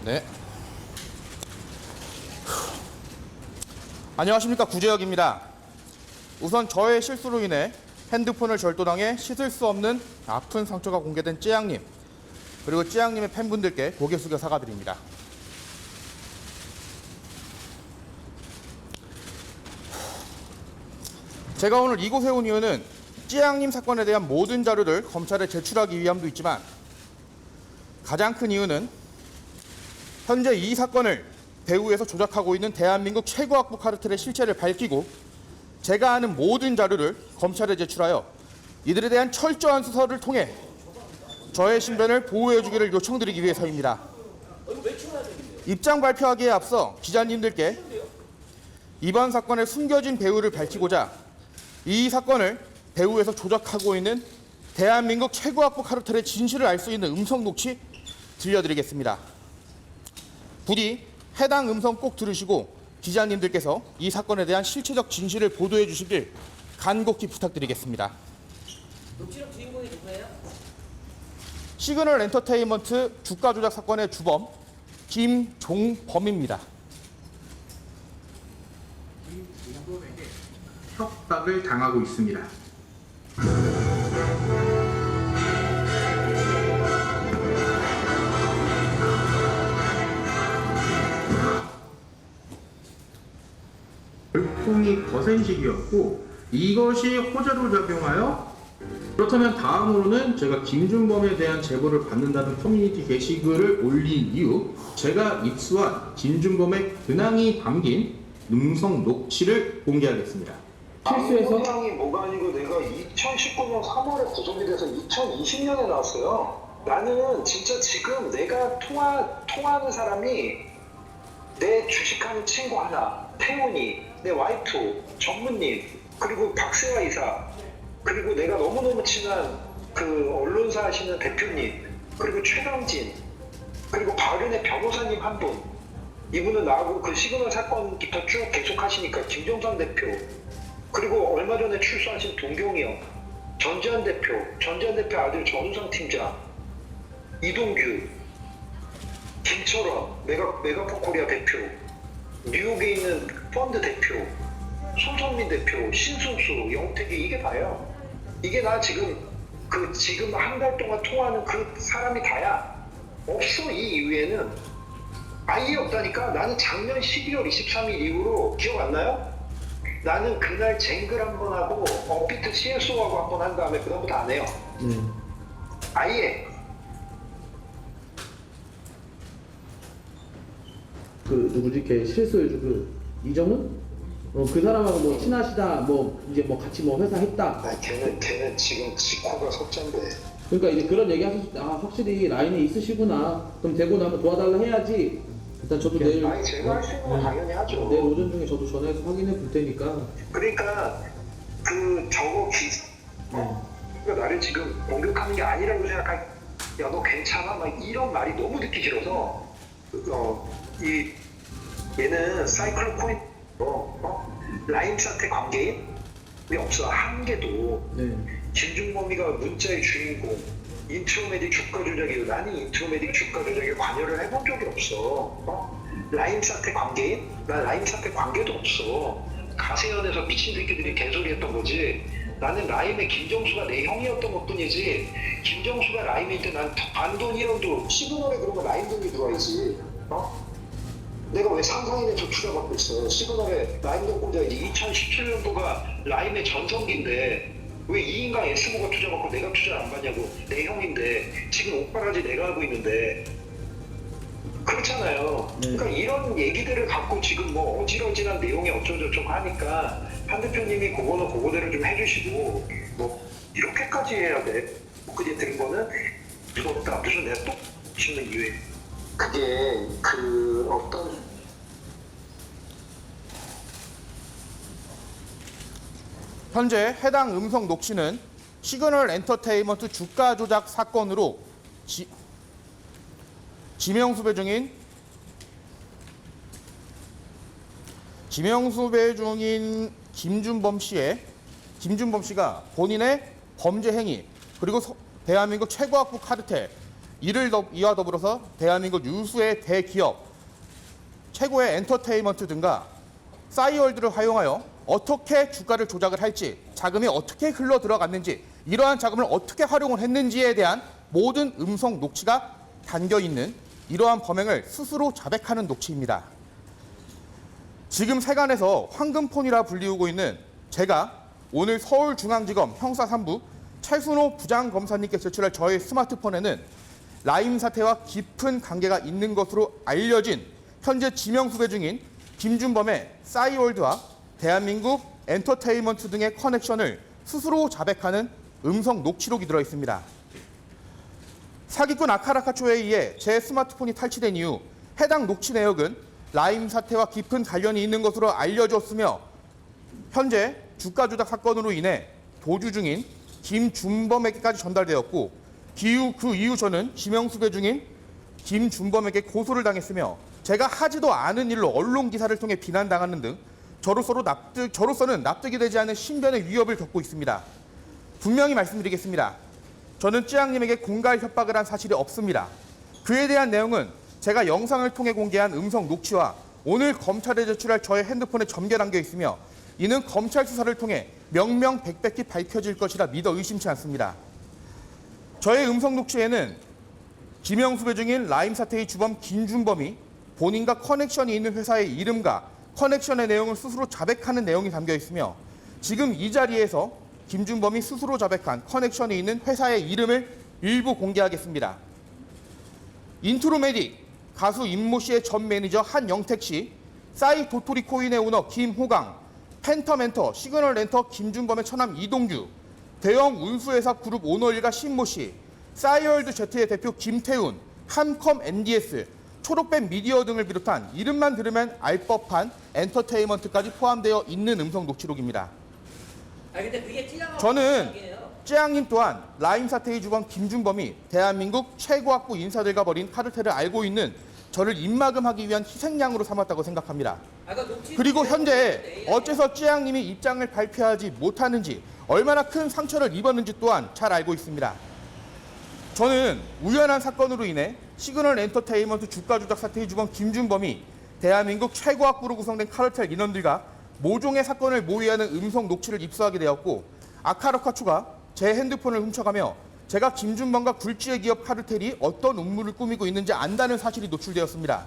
네. 안녕하십니까, 구재혁입니다. 우선 저의 실수로 인해 핸드폰을 절도당해 씻을 수 없는 아픈 상처가 공개된 찌양님, 그리고 찌양님의 팬분들께 고개 숙여 사과드립니다. 제가 오늘 이곳에 온 이유는 찌양님 사건에 대한 모든 자료를 검찰에 제출하기 위함도 있지만, 가장 큰 이유는 현재 이 사건을 배후에서 조작하고 있는 대한민국 최고 악부 카르텔의 실체를 밝히고 제가 아는 모든 자료를 검찰에 제출하여 이들에 대한 철저한 수사를 통해 저의 신변을 보호해 주기를 요청드리기 위해서입니다. 입장 발표하기에 앞서 기자님들께 이번 사건의 숨겨진 배후를 밝히고자 이 사건을 배후에서 조작하고 있는 대한민국 최고 악부 카르텔의 진실을 알 수 있는 음성 녹취 들려드리겠습니다. 부디 해당 음성 꼭 들으시고 기자님들께서 이 사건에 대한 실체적 진실을 보도해 주시길 간곡히 부탁드리겠습니다. 녹취록 주인공이 누구예요? 시그널 엔터테인먼트 주가 조작 사건의 주범 김종범입니다. 김종범에게 협박을 당하고 있습니다. 열풍이 거센 시기였고 이것이 호재로 작용하여, 그렇다면 다음으로는 제가 김준범에 대한 제보를 받는다는 커뮤니티 게시글을 올린 이후 제가 입수한 김준범의 근황이 담긴 음성 녹취를 공개하겠습니다. 실수해서 상이 뭐가 아니고 내가 2019년 3월에 구속이 돼서 2020년에 나왔어요. 나는 진짜 지금 내가 통화하는 사람이 내 주식하는 친구 하나, 태훈이, 내 와이프, 전무님, 그리고 박세화 이사, 그리고 내가 너무너무 친한 그 언론사 하시는 대표님, 그리고 최강진, 그리고 바른의 변호사님 한 분. 이분은 나하고 그 시그널 사건부터 쭉 계속 하시니까 김정상 대표, 그리고 얼마 전에 출소하신 동경이 형, 전지현 대표 아들 전우상 팀장, 이동규, 김철원, 메가포코리아 대표, 뉴욕에 있는 펀드 대표, 손성민 대표, 신순수, 영택이, 이게 다예요. 이게 나 지금 한 달 동안 통화하는 그 사람이 다야. 없어. 이 이후에는 아예 없다니까. 나는 작년 12월 23일 이후로 기억 안 나요? 나는 그날 쟁글 한 번 하고 업비트 CSO하고 한 번 한 다음에 그다음부터 안 해요. 아예. 그 누구지? 걔 실수해준 그 이정훈? 그 사람하고 뭐 친하시다, 뭐 이제 뭐 같이 뭐 회사 했다. 아, 걔는 지금 지코가 석잔데. 그러니까 이제 그런 얘기 하셨을 때, 아 확실히 라인에 있으시구나. 그럼 되고 나면 도와달라 해야지. 일단 저도 내일 아니, 제가 할 수 있는 건 당연히 하죠. 내일 오전 중에 저도 전화해서 확인해 볼 테니까. 그러니까 저거 그러니까 나를 지금 공격하는 게 아니라고 생각할. 야, 너 괜찮아? 막 이런 말이 너무 듣기 싫어서 얘는 사이클론 코인 라임 사태 관계인 왜 없어. 한 개도. 네. 김준범이가 문자의 주인공, 인트로메딕 주가 조작이고 나는 인트로메딕 주가 조작에 관여를 해본 적이 없어. 라임 사태 관계인? 나 라임 사태 관계도 없어. 가세현에서 미친 새끼들이 개소리 했던 거지. 나는 라임의 김정수가 내 형이었던 것 뿐이지, 김정수가 라임에 있을 때 난 반돈 1원도 시그널에 그런 거 라임 돈이 들어와야지. 내가 왜 상상인에서 투자받고 있어. 시그널에 라임돈 꽂아야지. 2017년도가 라임의 전성기인데 왜 이 인간 S모가 투자받고 내가 투자를 안 받냐고. 내 형인데 지금 오빠라지 내가 하고 있는데. 그렇잖아요. 그러니까 이런 얘기들을 갖고 지금 뭐 어지러지한 내용이 어쩌고저쩌고 하니까 한 대표님이 그거는 그거대로 좀 해주시고, 뭐 이렇게까지 해야 돼. 그제 들은 거는 무섭다. 무슨 내가 또 치는 이유에 그게 그 어떤 현재 해당 음성 녹취는 시그널 엔터테인먼트 주가 조작 사건으로 지명수배 중인 김준범 씨가 본인의 범죄 행위, 그리고 대한민국 최고 악부 카르텔 이와 더불어서 대한민국 유수의 대기업, 최고의 엔터테인먼트 등과 싸이월드를 활용하여 어떻게 주가를 조작을 할지, 자금이 어떻게 흘러 들어갔는지, 이러한 자금을 어떻게 활용을 했는지에 대한 모든 음성 녹취가 담겨 있는 이러한 범행을 스스로 자백하는 녹취입니다. 지금 세간에서 황금폰이라 불리우고 있는 제가 오늘 서울중앙지검 형사 3부 최순호 부장검사님께 제출할 저의 스마트폰에는 라임 사태와 깊은 관계가 있는 것으로 알려진 현재 지명수배 중인 김준범의 싸이월드와 대한민국 엔터테인먼트 등의 커넥션을 스스로 자백하는 음성 녹취록이 들어 있습니다. 사기꾼 아카라카초에 의해 제 스마트폰이 탈취된 이후 해당 녹취 내역은 라임 사태와 깊은 관련이 있는 것으로 알려졌으며 현재 주가 조작 사건으로 인해 도주 중인 김준범에게까지 전달되었고 그 이후 저는 지명수배 중인 김준범에게 고소를 당했으며 제가 하지도 않은 일로 언론 기사를 통해 비난당하는 등 저로서는 납득이 되지 않는 신변의 위협을 겪고 있습니다. 분명히 말씀드리겠습니다. 저는 찌양님에게 공갈 협박을 한 사실이 없습니다. 그에 대한 내용은 제가 영상을 통해 공개한 음성 녹취와 오늘 검찰에 제출할 저의 핸드폰에 점개 담겨 있으며 이는 검찰 수사를 통해 명명백백히 밝혀질 것이라 믿어 의심치 않습니다. 저의 음성 녹취에는 지명수배 중인 라임 사태의 주범 김준범이 본인과 커넥션이 있는 회사의 이름과 커넥션의 내용을 스스로 자백하는 내용이 담겨 있으며 지금 이 자리에서 김준범이 스스로 자백한 커넥션이 있는 회사의 이름을 일부 공개하겠습니다. 인트로메딕 가수 임모 씨의 전 매니저 한영택 씨, 싸이 도토리 코인의 오너 김호강, 펜터멘터 시그널 렌터 김준범의 처남 이동규, 대형 운수회사 그룹 오너 일가 신모 씨, 싸이월드 Z의 대표 김태훈, 함컴 NDS, 초록뱀 미디어 등을 비롯한 이름만 들으면 알 법한 엔터테인먼트까지 포함되어 있는 음성 녹취록입니다. 근데 그게 저는 찌양님 또한 라임 사태의 주범 김준범이 대한민국 최고학부 인사들과 벌인 카르텔을 알고 있는 저를 입막음하기 위한 희생양으로 삼았다고 생각합니다. 그리고 현재 어째서 찌양님이 입장을 발표하지 못하는지, 얼마나 큰 상처를 입었는지 또한 잘 알고 있습니다. 저는 우연한 사건으로 인해 시그널 엔터테인먼트 주가 조작 사태의 주범 김준범이 대한민국 최고학부로 구성된 카르텔 인원들과 모종의 사건을 모의하는 음성 녹취를 입수하게 되었고 아카라카추가 제 핸드폰을 훔쳐가며 제가 김준범과 굴지의 기업 카르텔이 어떤 음모를 꾸미고 있는지 안다는 사실이 노출되었습니다.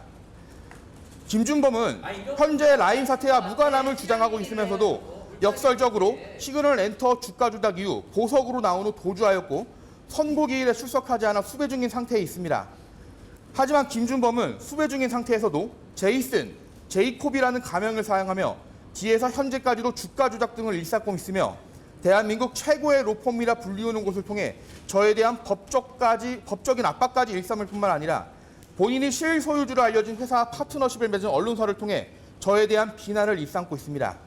김준범은 현재 라임 사태와 무관함을 주장하고 있으면서도 역설적으로 시그널 엔터 주가 조작 이후 보석으로 나온 후 도주하였고 선고기일에 출석하지 않아 수배 중인 상태에 있습니다. 하지만 김준범은 수배 중인 상태에서도 제이슨, 제이콥이라는 가명을 사용하며 뒤에서 현재까지도 주가 조작 등을 일삼고 있으며 대한민국 최고의 로펌이라 불리우는 곳을 통해 저에 대한 법적인 압박까지 일삼을 뿐만 아니라 본인이 실소유주로 알려진 회사와 파트너십을 맺은 언론사를 통해 저에 대한 비난을 일삼고 있습니다.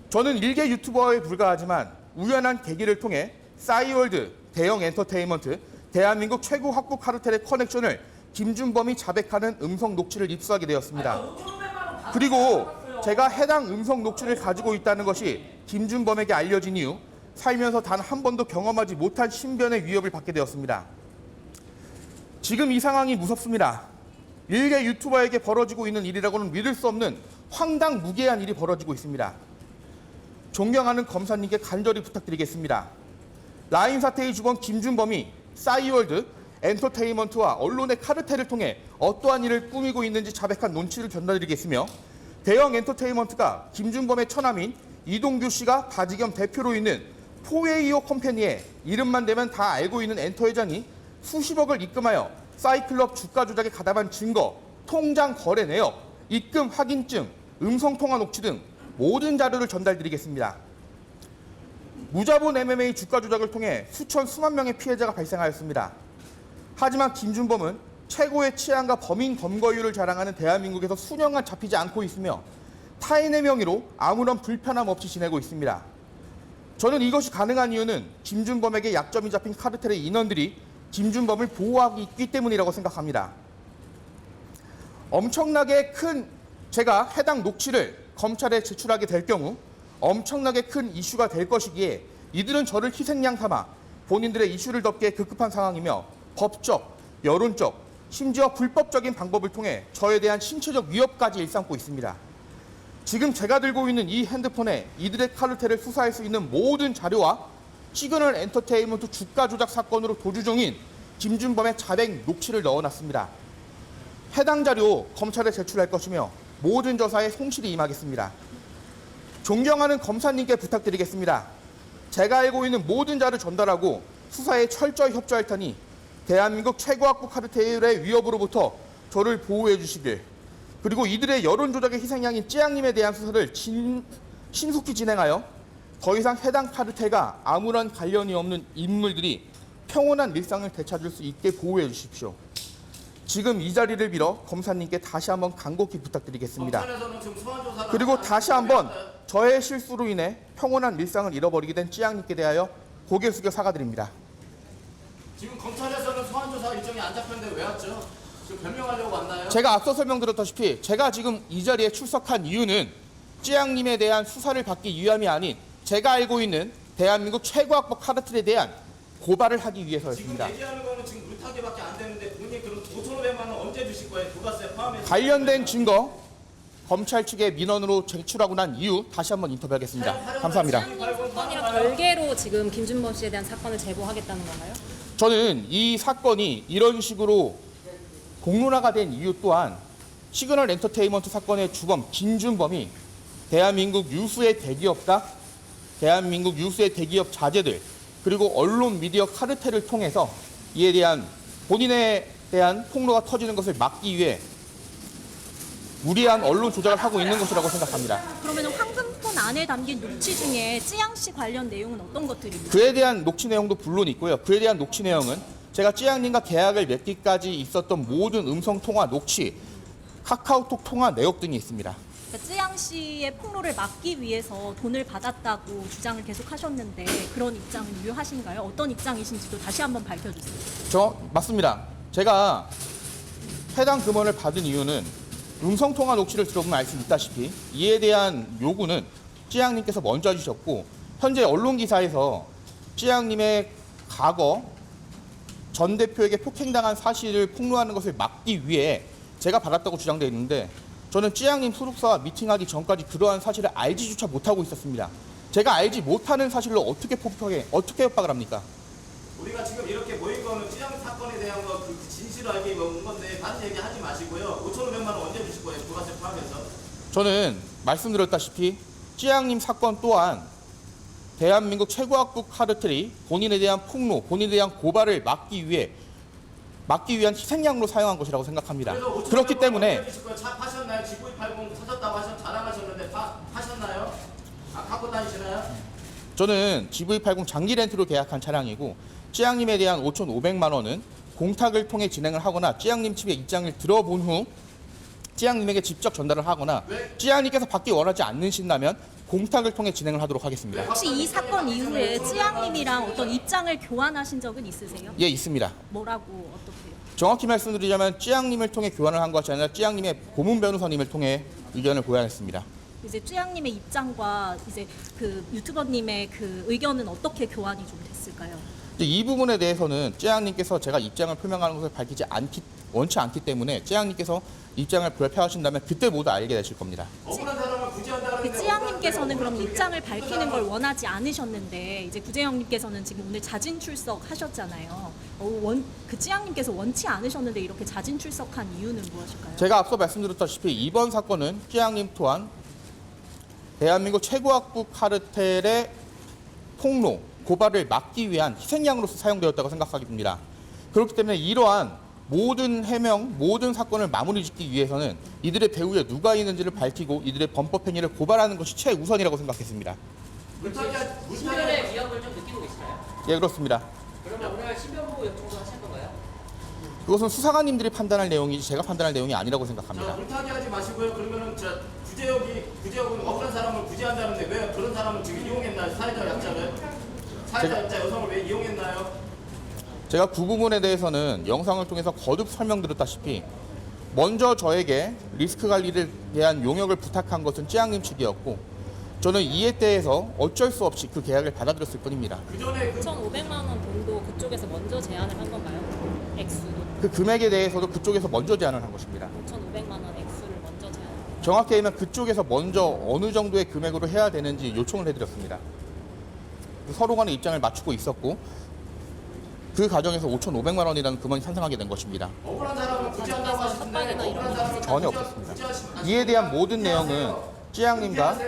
저는 일개 유튜버에 불과하지만 우연한 계기를 통해 싸이월드, 대형 엔터테인먼트, 대한민국 최고 학부 카르텔의 커넥션을 김준범이 자백하는 음성 녹취를 입수하게 되었습니다. 그리고 제가 해당 음성 녹취를 가지고 있다는 것이 김준범에게 알려진 이후 살면서 단 한 번도 경험하지 못한 신변의 위협을 받게 되었습니다. 지금 이 상황이 무섭습니다. 일개 유튜버에게 벌어지고 있는 일이라고는 믿을 수 없는 황당무계한 일이 벌어지고 있습니다. 존경하는 검사님께 간절히 부탁드리겠습니다. 라임 사태의 주범 김준범이 싸이월드, 엔터테인먼트와 언론의 카르텔을 통해 어떠한 일을 꾸미고 있는지 자백한 논치를 전달드리겠으며 대형 엔터테인먼트가 김준범의 처남인 이동규 씨가 바지 겸 대표로 있는 포웨이오 컴퍼니의 이름만 대면 다 알고 있는 엔터 회장이 수십억을 입금하여 싸이클럽 주가 조작에 가담한 증거, 통장 거래 내역, 입금 확인증, 음성통화 녹취 등 모든 자료를 전달드리겠습니다. 무자본 MMA 주가 조작을 통해 수만 명의 피해자가 발생하였습니다. 하지만 김준범은 최고의 치안과 범인 검거율을 자랑하는 대한민국에서 수년간 잡히지 않고 있으며 타인의 명의로 아무런 불편함 없이 지내고 있습니다. 저는 이것이 가능한 이유는 김준범에게 약점이 잡힌 카르텔의 인원들이 김준범을 보호하고 있기 때문이라고 생각합니다. 엄청나게 큰 제가 해당 녹취를 검찰에 제출하게 될 경우 엄청나게 큰 이슈가 될 것이기에 이들은 저를 희생양 삼아 본인들의 이슈를 덮기에 급급한 상황이며 법적, 여론적, 심지어 불법적인 방법을 통해 저에 대한 신체적 위협까지 일삼고 있습니다. 지금 제가 들고 있는 이 핸드폰에 이들의 카르텔을 수사할 수 있는 모든 자료와 시그널 엔터테인먼트 주가 조작 사건으로 도주 중인 김준범의 자백 녹취를 넣어놨습니다. 해당 자료 검찰에 제출할 것이며 모든 저사에 성실히 임하겠습니다. 존경하는 검사님께 부탁드리겠습니다. 제가 알고 있는 모든 자료를 전달하고 수사에 철저히 협조할 테니 대한민국 최고학부 카르텔의 위협으로부터 저를 보호해 주시길, 그리고 이들의 여론 조작의 희생양인 찌양님에 대한 수사를 신속히 진행하여 더 이상 해당 카르텔과 아무런 관련이 없는 인물들이 평온한 일상을 되찾을 수 있게 보호해 주십시오. 지금 이 자리를 빌어 검사님께 다시 한번 간곡히 부탁드리겠습니다. 그리고 다시 한번 저의 실수로 인해 평온한 일상을 잃어버리게 된 찌양님께 대하여 고개 숙여 사과드립니다. 지금 검찰에서는 소환조사 일정이 안 잡혔는데 왜 왔죠? 지금 변명하려고 왔나요? 제가 앞서 설명드렸다시피 제가 지금 이 자리에 출석한 이유는 찌양님에 대한 수사를 받기 위함이 아닌 제가 알고 있는 대한민국 최고학부 카르텔에 대한 고발을 하기 위해서였습니다. 지금 얘기하는 거는 지금 물타기밖에 안 되는데 본인이 그럼 5,500만 원 언제 주실 거예요? 부가세 포함해서. 관련된 증거 검찰 측의 민원으로 제출하고 난 이후 다시 한번 인터뷰하겠습니다. 감사합니다. 사건이랑 별개로 지금 김준범 씨에 대한 사건을 제보하겠다는 건가요? 저는 이 사건이 이런 식으로 공론화가 된 이유 또한 시그널 엔터테인먼트 사건의 주범 김준범이 대한민국 유수의 대기업과 대한민국 유수의 대기업 자재들 그리고 언론 미디어 카르텔을 통해서 이에 대한 본인에 대한 폭로가 터지는 것을 막기 위해 무리한 언론 조작을 하고 있는 것이라고 생각합니다. 그러면 황금폰 안에 담긴 녹취 중에 찌양 씨 관련 내용은 어떤 것들입니까? 그에 대한 녹취 내용도 물론 있고요. 그에 대한 녹취 내용은 제가 찌양님과 계약을 맺기까지 있었던 모든 음성 통화 녹취, 카카오톡 통화 내역 등이 있습니다. 그러니까 찌양 씨의 폭로를 막기 위해서 돈을 받았다고 주장을 계속 하셨는데 그런 입장은 유효하신가요? 어떤 입장이신지도 다시 한번 밝혀주세요. 맞습니다. 제가 해당 금원을 받은 이유는 음성 통화 녹취를 들어보면 알 수 있다시피 이에 대한 요구는 찌양님께서 먼저 해주셨고 현재 언론 기사에서 찌양님의 과거 전 대표에게 폭행당한 사실을 폭로하는 것을 막기 위해 제가 받았다고 주장되어 있는데 저는 찌양님 소속사와 미팅하기 전까지 그러한 사실을 알지조차 못하고 있었습니다. 제가 알지 못하는 사실로 어떻게 협박을 합니까? 우리가 지금 이렇게 모인 거는 찌양 사건에 대한 거 그 진실을 알기 위해 온 건데 다른 얘기 하지 마시고요. 5,500만 원 언제 주실 거예요? 부가세 포함해서. 저는 말씀드렸다시피 찌양님 사건 또한 대한민국 최고학부 카르텔이 본인에 대한 폭로, 본인에 대한 고발을 막기 위한 희생양으로 사용한 것이라고 생각합니다. 그렇기 때문에 차 파셨나요? G9280 터졌다고 자랑하셨는데 파셨나요? 갖고 다니시나요? 저는 GV80 장기 렌트로 계약한 차량이고 찌양님에 대한 5,500만 원은 공탁을 통해 진행을 하거나 찌양님 측의 입장을 들어본 후 찌양님에게 직접 전달을 하거나 찌양님께서 받기 원하지 않으신다면 공탁을 통해 진행을 하도록 하겠습니다. 혹시 이 사건 이후에 찌양님이랑 어떤 입장을 교환하신 적은 있으세요? 예, 있습니다. 뭐라고 어떻게요? 정확히 말씀드리자면 찌양님을 통해 교환을 한 것이 아니라 찌양님의 고문 변호사님을 통해 의견을 고안했습니다. 이제 찌양님의 입장과 이제 그 유튜버님의 그 의견은 어떻게 교환이 좀 됐을까요? 이 부분에 대해서는 찌양님께서 제가 입장을 표명하는 것을 원치 않기 때문에 찌양님께서 입장을 발표하신다면 그때 모두 알게 되실 겁니다. 억울한 사람을 구제한다는데 그 찌양님께서는 그럼 입장을 밝히는 걸 원하지 않으셨는데 이제 구재영님께서는 지금 오늘 자진 출석하셨잖아요. 그 찌양님께서 원치 않으셨는데 이렇게 자진 출석한 이유는 무엇일까요? 제가 앞서 말씀드렸다시피 이번 사건은 찌양님 또한 대한민국 최고학부 카르텔의 폭로, 고발을 막기 위한 희생양으로서 사용되었다고 생각하게 됩니다. 그렇기 때문에 이러한 모든 해명, 모든 사건을 마무리 짓기 위해서는 이들의 배후에 누가 있는지를 밝히고 이들의 범법 행위를 고발하는 것이 최우선이라고 생각했습니다. 신변의 위협을 좀 느끼고 계시나요? 예, 그렇습니다. 그러면 오늘 신변보호 요청도 하실 건가요? 그것은 수사관님들이 판단할 내용이지 제가 판단할 내용이 아니라고 생각합니다. 물타기 하지 마시고요. 그러면은 구제역은 억울한 사람을 구제한다는데 왜 그런 사람을 지금 이용했나요? 사회자 약자를? 사회자 약자 여성을 왜 이용했나요? 제가 그 부분에 대해서는 영상을 통해서 거듭 설명드렸다시피 먼저 저에게 리스크 관리를 대한 용역을 부탁한 것은 찌양님 측이었고 저는 이에 대해서 어쩔 수 없이 그 계약을 받아들였을 뿐입니다. 그 전에 1,500만 원 돈도 그쪽에서 먼저 제안을 한 건가요? 액수 그 금액에 대해서도 그쪽에서 먼저 제안을 한 것입니다. 5,500만 원 액수를 먼저 제안. 정확히 얘기하면 그쪽에서 먼저 어느 정도의 금액으로 해야 되는지 요청을 해드렸습니다. 서로 간의 입장을 맞추고 있었고 그 과정에서 5,500만 원이라는 금액이 상승하게 된 것입니다. 억울한 사람은 구제한다고 하시는데 협박이나 이런 억울한 사람은 전혀 없었습니다. 이에 대한 모든 내용은 찌양님과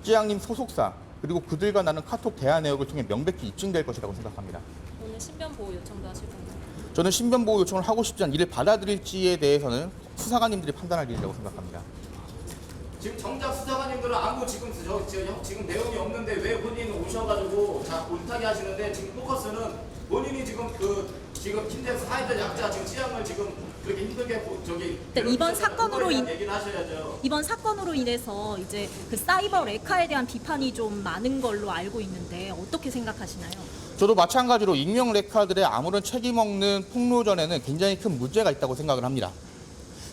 찌양님 소속사 그리고 그들과 나는 카톡 대화 내역을 통해 명백히 입증될 것이라고 생각합니다. 오늘 신변 보호 요청도 하실 건가요? 저는 신변 보호 요청을 하고 싶지 않은 이를 받아들일지에 대해서는 수사관님들이 판단할 일이라고 생각합니다. 지금 정작 수사관님들은 아무 지금 지금 내용이 없는데 왜 본인 오셔가지고 자 올타기 하시는데 지금 포커스는 본인이 지금 지금 킨텍스 사회적 약자 지금 찌양을 지금 그렇게 힘들게 이번 사건으로 얘기를 하셔야죠. 이번 사건으로 인해서 이제 그 사이버 레카에 대한 비판이 좀 많은 걸로 알고 있는데 어떻게 생각하시나요? 저도 마찬가지로 익명 레카들의 아무런 책임 없는 폭로전에는 굉장히 큰 문제가 있다고 생각을 합니다.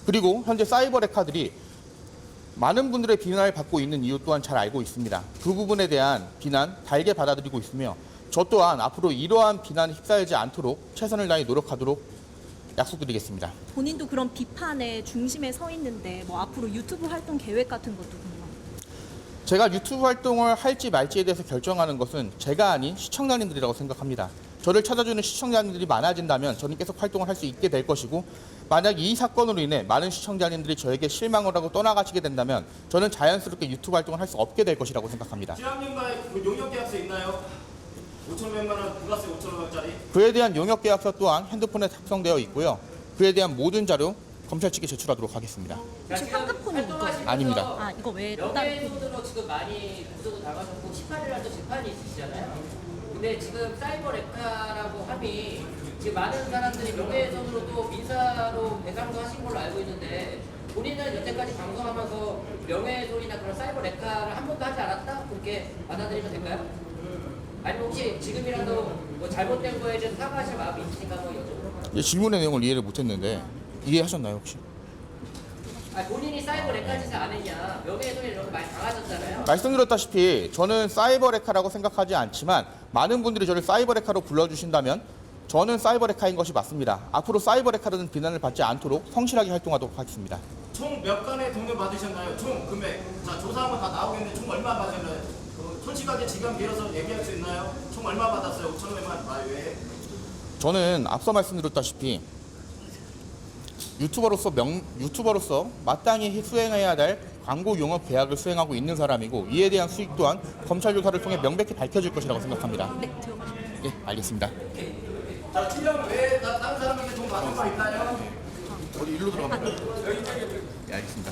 그리고 현재 사이버 레카들이 많은 분들의 비난을 받고 있는 이유 또한 잘 알고 있습니다. 그 부분에 대한 비난 달게 받아들이고 있으며 저 또한 앞으로 이러한 비난에 휩싸이지 않도록 최선을 다해 노력하도록 약속드리겠습니다. 본인도 그런 비판의 중심에 서 있는데 뭐 앞으로 유튜브 활동 계획 같은 것도 궁금합니다. 제가 유튜브 활동을 할지 말지에 대해서 결정하는 것은 제가 아닌 시청자님들이라고 생각합니다. 저를 찾아주는 시청자님들이 많아진다면 저는 계속 활동을 할 수 있게 될 것이고 만약 이 사건으로 인해 많은 시청자님들이 저에게 실망을 하고 떠나가시게 된다면 저는 자연스럽게 유튜브 활동을 할 수 없게 될 것이라고 생각합니다. 찌양님과의 그 용역 계약서 있나요? 5,500만 원 플러스 5,000만 원짜리. 그에 대한 용역 계약서 또한 핸드폰에 작성되어 있고요. 그에 대한 모든 자료 검찰 측에 제출하도록 하겠습니다. 혹시 황급폰이 이거? 아닙니다. 아 이거 외에 또 다른 명예훼손으로 지금 많이 구속도 당하셨고 18일날도 재판이 있으시잖아요. 근데 지금 사이버 레카라고 함이 지금 많은 사람들이 명예훼손으로도 민사로 배상도 하신 걸로 알고 있는데 본인은 여태까지 방송하면서 명예훼손이나 그런 사이버 레카를 한 번도 하지 않았다? 그렇게 받아들이면 될까요? 아니면 혹시 지금이라도 뭐 잘못된 거에 대해서 사과하실 마음이 있으신가 한번 여쭤보려고. 질문의 내용을 이해를 못했는데 이해하셨나요 혹시? 본인이 사이버 레카 짓을 안 했냐? 명예훼손 이런 거 많이 당하셨잖아요. 말씀드렸다시피 저는 사이버 레카라고 생각하지 않지만 많은 분들이 저를 사이버 레카로 불러주신다면 저는 사이버 레카인 것이 맞습니다. 앞으로 사이버 레카라는 비난을 받지 않도록 성실하게 활동하도록 하겠습니다. 총 몇 건의 돈을 받으셨나요? 총 금액. 자 조사하면 다 나오겠는데 총 얼마 받으셨나요? 솔직하게 지금 빌어서 얘기할 수 있나요? 총 얼마 받았어요? 5,500만 왜? 저는 앞서 말씀드렸다시피 유튜버로서 마땅히 수행해야 될 광고 용역 계약을 수행하고 있는 사람이고 이에 대한 수익 또한 검찰 조사를 통해 명백히 밝혀질 것이라고 생각합니다. 네, 알겠습니다. 자 7년 외에 다른 사람에게 돈 받은 거 있나요? 어디 일로 들어갑니다. 네, 알겠습니다.